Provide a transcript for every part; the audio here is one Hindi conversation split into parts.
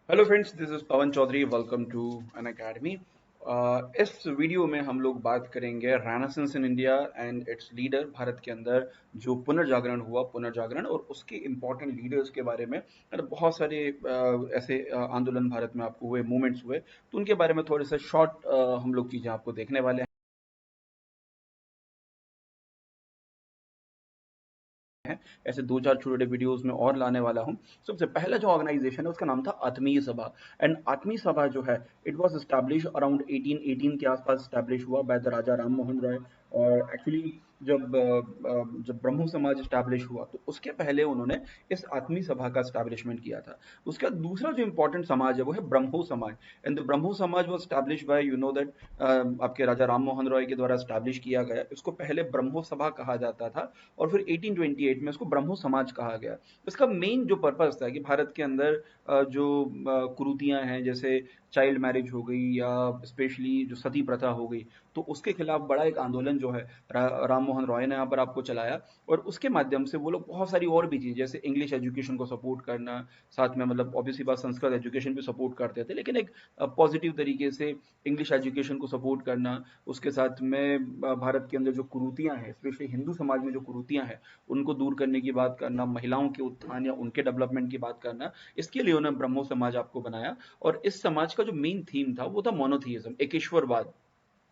Hello friends, this is Pawan Chaudhary. Welcome to an academy. इस वीडियो में हम लोग बात करेंगे renaissance in India and its leader. Bharat के अंदर जो पुनर्जागरण हुआ, पुनर्जागरण और उसके इम्पोर्टेंट लीडर्स के बारे में। बहुत सारे ऐसे आंदोलन भारत में आपको हुए, मूवमेंट्स हुए, तो उनके बारे में थोड़े से शॉर्ट हम लोग चीज़ें आपको देखने वाले हैं। ऐसे दो चार छोटे छोटे वीडियोस में और लाने वाला हूं। सबसे पहला जो ऑर्गेनाइजेशन है उसका नाम था आत्मीय सभा। एंड आत्मीय सभा जो है, इट वाज एस्टैब्लिश अराउंड 1818 के आसपास एस्टैब्लिश हुआ बाय द राजा राम मोहन रॉय। और एक्चुअली जब ब्रह्मो समाज एस्टैब्लिश हुआ तो उसके पहले उन्होंने इस आत्मीय सभा का एस्टैब्लिशमेंट किया था। उसका दूसरा जो इंपॉर्टेंट समाज है वो है ब्रह्मो समाज। एंड द ब्रह्मो समाज वाज एस्टैब्लिश बाय दैट आपके राजा राम मोहन रॉय के द्वारा एस्टैब्लिश किया गया। इसको पहले ब्रह्मो सभा कहा जाता था और फिर 1828 में इसको ब्रह्मो समाज कहा गया। इसका मेन जो पर्पस था कि भारत के अंदर जो कुरीतियां हैं, जैसे चाइल्ड मैरिज हो गई या स्पेशली जो सती प्रथा हो गई, तो उसके खिलाफ बड़ा एक आंदोलन जो है राम मोहन रॉय ने यहाँ पर आपको चलाया। और उसके माध्यम से वो लोग बहुत सारी और भी चीज़, जैसे इंग्लिश एजुकेशन को सपोर्ट करना, साथ में मतलब ऑब्वियसली बात संस्कृत एजुकेशन भी सपोर्ट करते थे, लेकिन एक पॉजिटिव तरीके से इंग्लिश एजुकेशन को सपोर्ट करना। उसके साथ में भारत के अंदर जो कुरीतियां हैं, स्पेशली हिंदू समाज में जो कुरीतियां हैं, उनको दूर करने की बात करना, महिलाओं के उत्थान या उनके डेवलपमेंट की बात करना, इसके लिए उन्होंने ब्रह्मो समाज आपको बनाया। और इस समाज का जो मेन थीम था वो था मोनोथीइज्म, एकेश्वरवाद।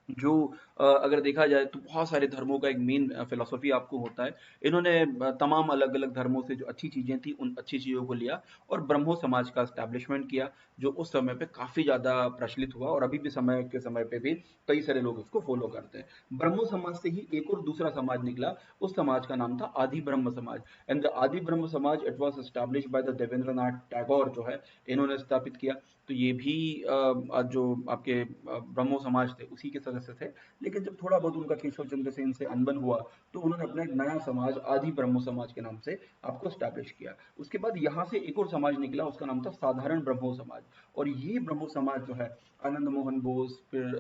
जो अगर देखा जाए तो बहुत सारे धर्मों का एक मेन फिलोसफी आपको होता है। इन्होंने तमाम अलग अलग धर्मों से जो अच्छी चीजें थी उन अच्छी चीजों को लिया और ब्रह्मो समाज का स्टैब्लिशमेंट किया, जो उस समय पे काफी ज्यादा प्रचलित हुआ और अभी भी समय पे भी कई सारे लोग इसको फॉलो करते हैं। ब्रह्मो समाज से ही एक और दूसरा समाज निकला। उस समाज का नाम था आदि ब्रह्म समाज। And the Adi Brahmo Samaj, it was establish by the Debendranath Tagore जो है, इन्होंने स्थापित किया। तो ये भी जो आपके ब्रह्मो समाज थे उसी के सदस्य थे। लेकिन जब थोड़ा बहुत उनका केशव चंद्र सेन से अनबन हुआ तो उन्होंने अपना एक नया समाज आदि ब्रह्मो समाज के नाम से आपको स्टैब्लिश किया। उसके बाद यहाँ से एक और समाज निकला, उसका नाम था साधारण ब्रह्मो समाज। और ये ब्रह्मो समाज जो है, आनंद मोहन बोस, फिर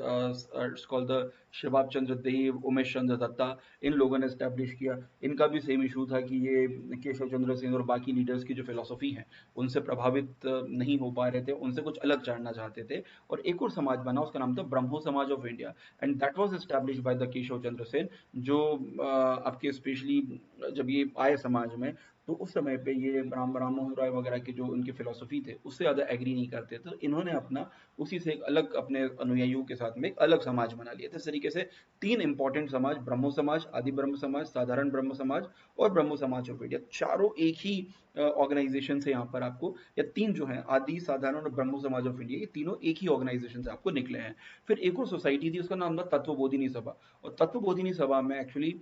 कॉल्ड द शिवाब चंद्र देव, उमेश चंद्र दत्ता, इन लोगों ने स्टैब्लिश किया। इनका भी सेम इशू था कि ये केशव चंद्र सेन और बाकी लीडर्स की जो फिलोसफी है उनसे प्रभावित नहीं हो पा रहे थे, उनसे कुछ अलग जानना चाहते थे। और एक और समाज बना, उसका नाम था Brahmo Samaj of India. And that was establish by the Keshab Chandra Sen. जो आपके स्पेशली जब ये आए समाज में, तो उस समय पे ये राम मोहन राय वगैरह के जो उनके फिलोसफी थे उससे ज़्यादा एग्री नहीं करते थे, तो इन्होंने अपना उसी से एक अलग अपने अनुयायियों के साथ में एक अलग समाज बना लिया था। इस तरीके से तीन इंपॉर्टेंट समाज, ब्रह्मो समाज, आदि ब्रह्म समाज, साधारण ब्रह्म समाज और ब्रह्मो समाज ऑफ इंडिया, चारों एक ही ऑर्गेनाइजेशन से यहाँ पर आपको, या तीन जो है, आदि, साधारण और ब्रह्मो समाज ऑफ इंडिया, ये तीनों एक ही ऑर्गेनाइजेशन से आपको निकले हैं। फिर एक और सोसाइटी थी, उसका नाम था तत्वबोधिनी सभा। और तत्वबोधिनी सभा में एक्चुअली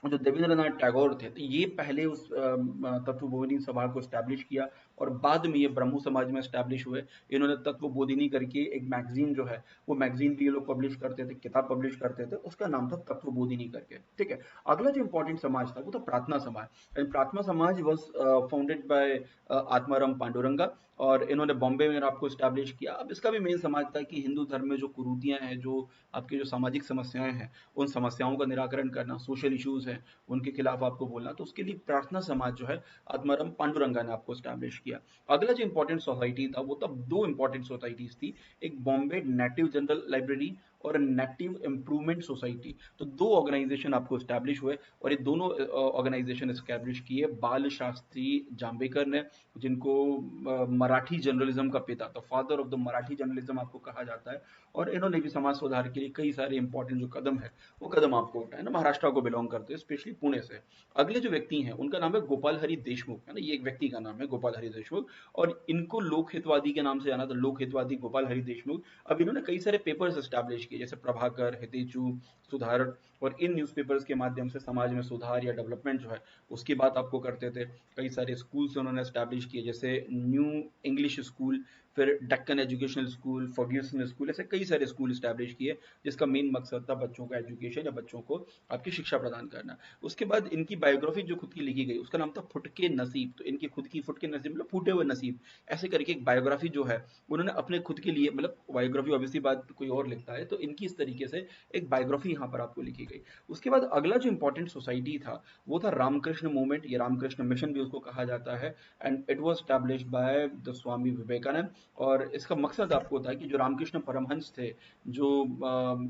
जो देवेंद्रनाथ टैगोर थे, तो ये पहले उस तत्वबोधिनी सभा को स्टैब्लिश किया और बाद में ये ब्रह्मो समाज में स्टैब्लिश हुए। इन्होंने तत्वबोधिनी करके एक मैगजीन जो है, वो मैगजीन भी ये लोग पब्लिश करते थे, किताब पब्लिश करते थे, उसका नाम था तत्वबोधिनी करके। ठीक है। अगला जो इंपॉर्टेंट समाज था वो था प्रार्थना समाज। एंड प्रार्थना समाज was founded by Atmaram Panduranga. और इन्होंने बॉम्बे में आपको स्टैब्लिश किया। अब इसका भी मेन समाज था कि हिंदू धर्म में जो कुरीतियां हैं, जो आपकी जो सामाजिक समस्याएं हैं, उन समस्याओं का निराकरण करना, सोशल इश्यूज हैं उनके खिलाफ आपको बोलना, तो उसके लिए प्रार्थना समाज जो है, आत्माराम पांडुरंगा ने आपको स्टैब्लिश किया। अगला जो इंपॉर्टेंट सोसाइटी था वो तब दो इंपॉर्टेंट सोसाइटीज थी, एक बॉम्बे नेटिव जनरल लाइब्रेरी और नेटिव इम्प्रूवमेंट सोसाइटी। तो दो ऑर्गेनाइजेशन आपको स्टैब्लिश हुए और ये दोनों ऑर्गेनाइजेशन स्टैब्लिश किए बाल शास्त्री जाम्बेकर ने, जिनको मराठी जर्नलिज्म का पिता, the father of the Marathi journalism आपको कहा जाता है। और इन्होंने भी समाज सुधार के लिए कई सारे इंपॉर्टेंट जो कदम है वो कदम आपको उठाए ना, महाराष्ट्र को बिलोंग करते हैं, स्पेशली पुणे से। अगले जो व्यक्ति हैं उनका नाम है गोपाल हरि देशमुख, है ना, ये एक व्यक्ति का नाम है गोपाल हरि देशमुख। और इनको लोक हितवादी के नाम से जाना था, लोक हितवादी गोपाल हरि देशमुख। अब इन्होंने कई सारे पेपर्स एस्टैब्लिश किए, जैसे प्रभाकर, हितेचू, सुधार। और इन न्यूज़पेपर्स के माध्यम से समाज में सुधार या डेवलपमेंट जो है उसकी बात आपको करते थे। कई सारे स्कूल्स उन्होंने एस्टैब्लिश किए, जैसे न्यू इंग्लिश स्कूल, फिर Deccan educational school, Fergusson school, ऐसे कई सारे स्कूल एस्टैब्लिश किए, जिसका मेन मकसद था बच्चों का एजुकेशन या बच्चों को आपकी शिक्षा प्रदान करना। उसके बाद इनकी बायोग्राफी जो खुद की लिखी गई उसका नाम था फुटके नसीब। तो इनकी खुद की फुटके नसीब मतलब फूटे हुए नसीब, ऐसे करके एक बायोग्राफी जो है उन्होंने अपने खुद के लिए, मतलब बायोग्राफी ऑब्वियसली बात कोई और लिखता है, तो इनकी इस तरीके से एक बायोग्राफी यहाँ पर आपको लिखी गई। उसके बाद अगला जो इंपॉर्टेंट सोसाइटी था वो था रामकृष्ण मूवमेंट, या रामकृष्ण मिशन भी उसको कहा जाता है, and it was established by the Swami Vivekananda. और इसका मकसद आपको था कि जो रामकृष्ण परमहंस थे, जो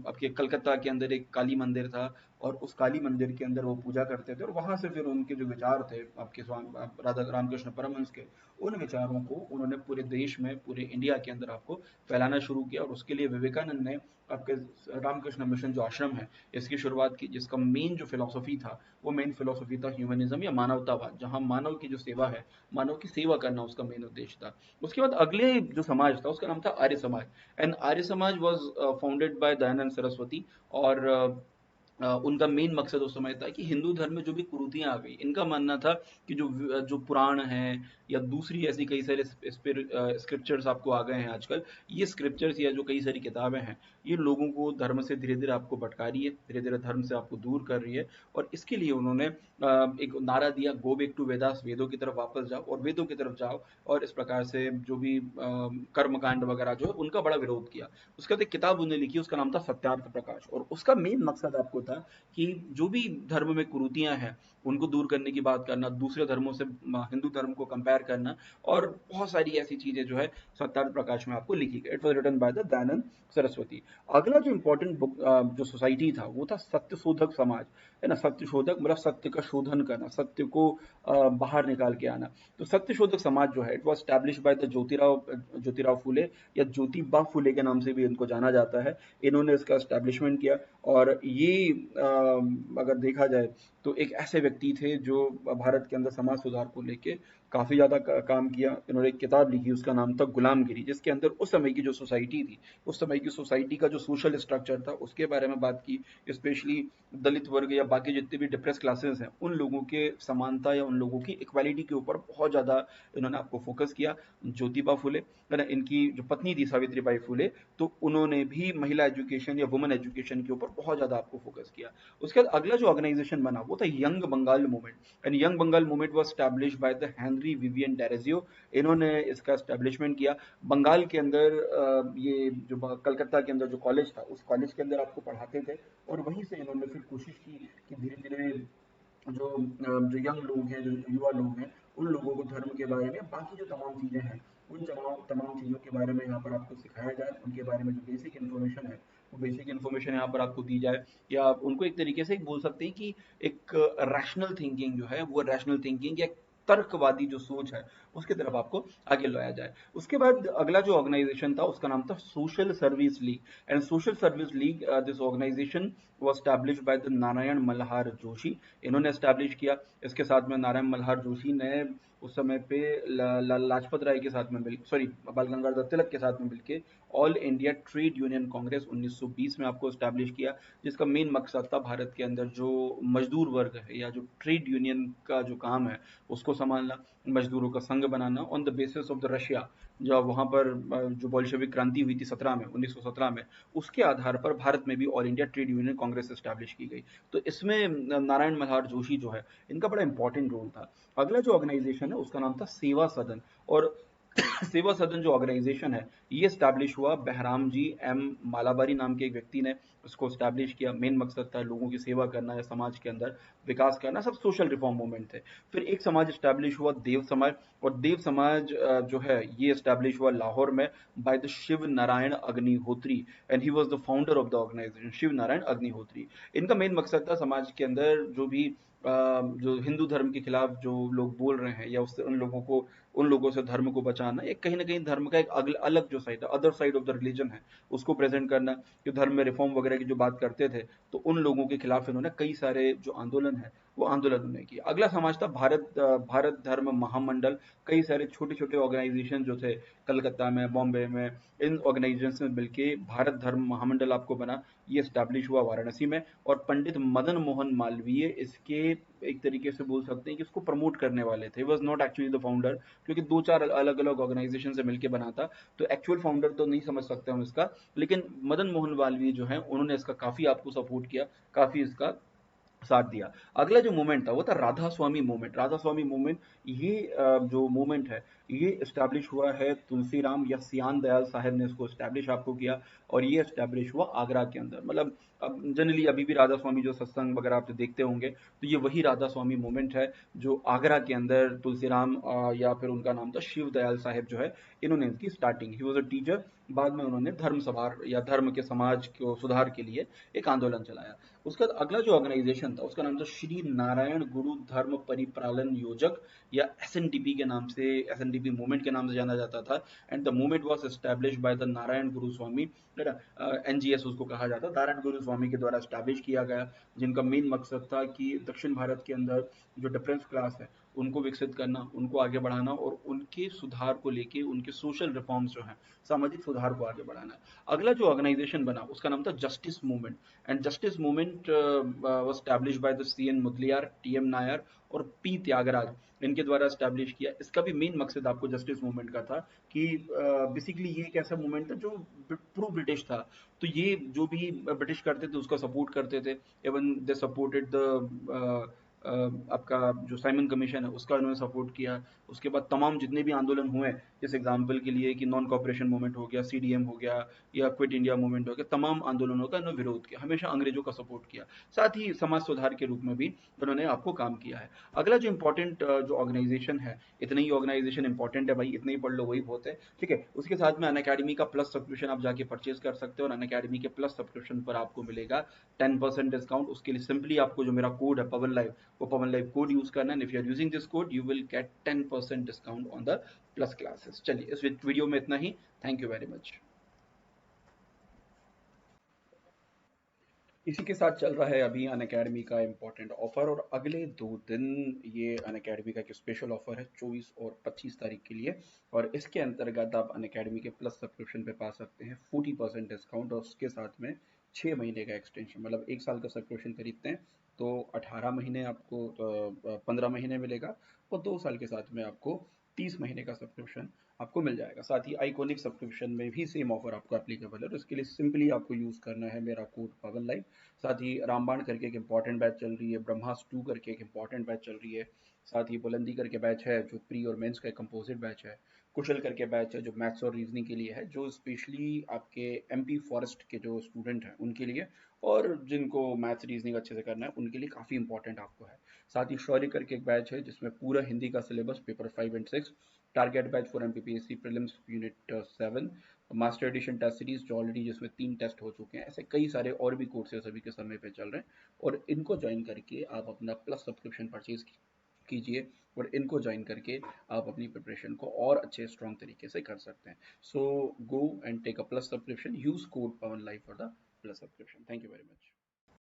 आपके कलकत्ता के अंदर एक काली मंदिर था, और उस काली मंदिर के अंदर वो पूजा करते थे, और वहां से फिर उनके जो विचार थे आपके स्वामी राधा रामकृष्ण परमहंस के, उन विचारों को उन्होंने पूरे देश में, पूरे इंडिया के अंदर आपको फैलाना शुरू किया। और उसके लिए विवेकानंद ने आपके रामकृष्ण मिशन जो आश्रम है इसकी शुरुआत की, जिसका मेन जो फिलोसफी था वो मेन फिलोसफी था ह्यूमनिज्म या मानवतावाद, जहां मानव की जो सेवा है, मानव की सेवा करना उसका मेन उद्देश्य था। उसके बाद अगले जो समाज था उसका नाम था Arya Samaj, and Arya Samaj was founded by Dayanand Saraswati. और उनका मेन मकसद उस समय था कि हिंदू धर्म में जो भी कुरीतियां आ गई, इनका मानना था कि जो जो पुराण है या दूसरी ऐसी कई सारे स्क्रिप्चर्स आपको आ गए हैं आजकल, ये स्क्रिप्चर्स या जो कई सारी किताबें हैं, ये लोगों को धर्म से धीरे धीरे आपको भटका रही है, धीरे धीरे धर्म से आपको दूर कर रही है। और इसके लिए उन्होंने एक नारा दिया, गो बैक टू वेदास, वेदों की तरफ वापस जाओ और वेदों की तरफ जाओ। और इस प्रकार से जो भी कर्मकांड वगैरह जो है उनका बड़ा विरोध किया। उसके बाद एक किताब उन्होंने लिखी, उसका नाम था सत्यार्थ प्रकाश, और उसका मेन मकसद आपको था कि जो भी धर्म में कुरीतियां हैं उनको दूर करने की बात करना, दूसरे धर्मों से हिंदू धर्म को कंपेयर करना, और बहुत सारी ऐसी चीजें जो है सत्यार्थ प्रकाश में आपको लिखी गई। It was written by the Dayanand Saraswati. अगला जो इंपॉर्टेंट बुक जो सोसाइटी था वो था सत्य शोधक समाज, है ना। सत्य शोधक मतलब सत्य का शोधन करना, सत्य को बाहर निकाल के आना। तो सत्य शोधक समाज जो है it was establish by the Jyotirao Phule, या ज्योतिबा फुले के नाम से भी इनको जाना जाता है। इन्होंने इसका एस्टेब्लिशमेंट किया। और ये अगर देखा जाए तो एक ऐसे व्यक्ति थे जो भारत के अंदर समाज सुधार को लेके काफी ज्यादा काम किया। इन्होंने एक किताब लिखी, उसका नाम था गुलामगिरी, जिसके अंदर उस समय की जो सोसाइटी थी, उस समय की सोसाइटी का जो सोशल स्ट्रक्चर था उसके बारे में बात की। स्पेशली दलित वर्ग या बाकी जितने भी डिप्रेस क्लासेस हैं उन लोगों के समानता या उन लोगों की इक्वालिटी के ऊपर बहुत ज्यादा इन्होंने आपको फोकस किया। ज्योतिबा फुले, है ना, इनकी जो पत्नी थी सावित्रीबाई फुले, तो उन्होंने भी महिला एजुकेशन या वुमेन एजुकेशन के ऊपर बहुत ज्यादा आपको फोकस किया। उसके बाद अगला जो ऑर्गेनाइजेशन बना वो था young Bengal movement, and young Bengal movement was establish by the Henry Vivian Derozio. इन्होंने इसका एस्टेब्लिशमेंट किया। बंगाल के अंदर ये जो कलकत्ता के अंदर जो कॉलेज था उस कॉलेज के अंदर आपको पढ़ाते थे, और वहीं से इन्होंने फिर कोशिश की कि धीरे धीरे जो यंग लोग हैं, जो युवा लोग हैं, उन लोगों को धर्म के बारे में, बाकी जो तमाम चीज़ें हैं, उन तमाम तमाम चीज़ों के बारे में यहाँ पर आपको सिखाया जाए, उनके बारे में जो बेसिक इन्फॉर्मेशन है वो बेसिक इन्फॉर्मेशन यहाँ पर आपको दी जाए। या आप उनको एक तरीके से बोल सकते हैं कि एक रैशनल थिंकिंग जो है वो रैशनल थिंकिंग या तर्कवादी जो सोच है उसकी तरफ आपको आगे लाया जाए। उसके बाद अगला जो ऑर्गेनाइजेशन था उसका नाम था social service league, and social service league this organisation was established by the Narayan Malhar Joshi. इन्होंने एस्टैब्लिश किया। इसके साथ में नारायण मल्हार जोशी ने उस समय पे लाजपत राय के साथ में मिल सॉरी बाल गंगाधर तिलक के साथ में मिलके all India trade union Congress 1920 में आपको एस्टैब्लिश किया, जिसका मेन मकसद था भारत के अंदर जो मजदूर वर्ग है या जो ट्रेड यूनियन का जो काम है उसको संभालना, मजदूरों का संघ बनाना on the basis of the Russia. जब वहां पर जो बोल्शेविक क्रांति हुई थी 1917 में, उसके आधार पर भारत में भी all India trade union Congress establish की गई। तो इसमें नारायण मल्हार जोशी जो है इनका बड़ा इंपॉर्टेंट रोल था। अगला जो ऑर्गेनाइजेशन है उसका नाम था सेवा सदन, और सेवा सदन जो ऑर्गेनाइजेशन है ये स्टैब्लिश हुआ बहराम जी एम मालाबारी नाम के एक व्यक्ति ने उसको स्टैब्लिश किया। मेन मकसद था लोगों की सेवा करना या समाज के अंदर विकास करना, सब सोशल रिफॉर्म मूवमेंट थे। फिर एक समाज स्टैब्लिश हुआ देव समाज, और देव समाज जो है ये स्टैब्लिश हुआ लाहौर में by the Shiv Narayan Agnihotri, and he was the founder of the organisation, Shiv Narayan Agnihotri. इनका मेन मकसद था समाज के अंदर जो भी जो हिंदू धर्म के खिलाफ जो लोग बोल रहे हैं या उससे उन लोगों से धर्म को बचाना, एक कहीं ना कहीं धर्म का एक अलग जो साइड है, other side of the religion है, उसको प्रेजेंट करना। कि धर्म में रिफॉर्म वगैरह की जो बात करते थे तो उन लोगों के खिलाफ इन्होंने कई सारे जो आंदोलन है वो आंदोलन उन्होंने किया। अगला समाज था भारत धर्म महामंडल। कई सारे छोटे छोटे ऑर्गेनाइजेशन जो थे कलकत्ता में, बॉम्बे में, इन ऑर्गेनाइजेशन में मिलके भारत धर्म महामंडल आपको बना। ये स्टैब्लिश हुआ वाराणसी में, और पंडित मदन मोहन मालवीय इसके एक तरीके से बोल सकते हैं कि इसको प्रमोट करने वाले थे। Was not actually the founder, क्योंकि दो चार अलग अलग ऑर्गेनाइजेशन से मिलकर बना था, तो एक्चुअल फाउंडर तो नहीं समझ सकते हम इसका। लेकिन मदन मोहन मालवीय जो है उन्होंने इसका काफी आपको सपोर्ट किया, काफी इसका साथ दिया। अगला जो मूवमेंट था वो था राधा स्वामी मूवमेंट। राधा स्वामी मूवमेंट ये जो मूवमेंट है ये इस्टेब्लिश हुआ है तुलसीराम या सियान दयाल साहब ने इसको इस्टेब्लिश आपको किया, और ये इस्टेब्लिश हुआ आगरा के अंदर। मतलब अब जनरली अभी भी राधा स्वामी जो सत्संग वगैरह आप देखते होंगे तो ये वही राधा स्वामी मूवमेंट है जो आगरा के अंदर तुलसीराम या फिर उनका नाम था शिव दयाल साहेब जो है, इन्होंने इसकी starting, he was a teacher. बाद में उन्होंने धर्म सभा या धर्म के समाज को सुधार के लिए एक आंदोलन चलाया। उसका अगला जो ऑर्गेनाइजेशन था उसका नाम था श्री नारायण गुरु धर्म परिपालन योजक, या एसएनडीपी के नाम से, एसएनडीपी मूवमेंट के नाम से जाना जाता था। And the movement was establish by the Narayan Guru Swami, NGS उसको कहा जाता है, नारायण गुरु स्वामी के द्वारा एस्टैब्लिश किया गया, जिनका मेन मकसद था कि दक्षिण भारत के अंदर जो डिफरेंस क्लास है उनको विकसित करना, उनको आगे बढ़ाना, और उनके सुधार को लेके उनके सोशल रिफॉर्म्स जो हैं, सामाजिक सुधार को आगे बढ़ाना। अगला जो ऑर्गेनाइजेशन बना उसका नाम था justice movement. And justice movement was establish by the CN Mudaliar, TM Nair और पी त्यागराज, इनके द्वारा एस्टैब्लिश किया। इसका भी मेन मकसद आपको जस्टिस मूवमेंट का था कि बेसिकली ये एक ऐसा मूवमेंट था जो प्रो ब्रिटिश था। तो ये जो भी ब्रिटिश करते थे उसका सपोर्ट करते थे। इवन दे सपोर्टेड द आपका जो साइमन कमीशन है उसका इन्होंने सपोर्ट किया। उसके बाद तमाम जितने भी आंदोलन हुए, जैसे एग्जांपल के लिए कि नॉन कॉपरेशन मूवमेंट हो गया, सीडीएम हो गया, या क्विट इंडिया मूवमेंट हो गया, तमाम आंदोलनों का इन्होंने विरोध किया, हमेशा अंग्रेजों का सपोर्ट किया। साथ ही समाज सुधार के रूप में भी उन्होंने आपको काम किया है। अगला जो इंपॉर्टेंट जो ऑर्गेनाइजेशन है, इतने ही ऑर्गेनाइजेशन इंपॉर्टेंट है भाई, इतने ही पढ़ लो वही बहुत है, ठीक है। उसके साथ में अनअकैडमी का प्लस सब्सक्रिप्शन आप जाके परचेज कर सकते हो, और अनअकैडमी के प्लस सब्सक्रिप्शन पर आपको मिलेगा 10% डिस्काउंट। उसके लिए सिंपली आपको जो मेरा कोड है पवन लाइव, वो पवन लाइव कोड यूज करना है। If you are using this code you will get 10% discount on the plus classes. चलिए इस वीडियो में इतना ही। Thank you very much. इसी के साथ चल रहा है अभी अनअकैडमी का इम्पोर्टेंट ऑफर, और अगले 2 दिन ये अनअकैडमी का एक स्पेशल ऑफर है 24 और 25 तारीख के लिए। और इसके अंतर्गत आप अनअकैडमी के प्लस सब्सक्रिप्शन पे पा सकते हैं 40% डिस्काउंट, और उसके साथ में 6 महीने का एक्सटेंशन। मतलब 1 साल का सब्सक्रिप्शन खरीदते हैं तो 18 महीने आपको 15 महीने मिलेगा, और 2 साल के साथ में आपको 30 महीने का सब्सक्रिप्शन आपको मिल जाएगा। साथ ही आइकॉनिक सब्सक्रिप्शन में भी सेम ऑफर आपको एप्लीकेबल है, तो इसके लिए सिंपली आपको यूज करना है मेरा कोड पवन लाइव। साथ ही रामबाण करके एक इंपॉर्टेंट बैच चल रही है, ब्रह्मास 2 करके एक इंपॉर्टेंट बैच चल रही है, साथ ही बुलंदी करके बैच है जो प्री और मेंस का कंपोजिट बैच है, कुशल करके बैच है जो मैथ्स और रीजनिंग के लिए है, जो स्पेशली आपके एमपी फॉरेस्ट के जो स्टूडेंट हैं उनके लिए, और जिनको मैथ्स रीजनिंग अच्छे से करना है उनके लिए काफ़ी इंपॉर्टेंट आपको है। साथ ही शौर्य करके एक बैच है जिसमें पूरा हिंदी का syllabus paper 5 and 6, target batch for MPPSC prelims unit 7, master edition test series जो ऑलरेडी जिसमें 3 टेस्ट हो चुके हैं। ऐसे कई सारे और भी कोर्सेज अभी के समय पे चल रहे हैं, और इनको ज्वाइन करके आप अपना प्लस सब्सक्रिप्शन परचेज कीजिए, और इनको ज्वाइन करके आप अपनी प्रिपरेशन को और अच्छे स्ट्रॉन्ग तरीके से कर सकते हैं। So go and take a plus subscription, use code Pawan live for the plus subscription. Thank you very much.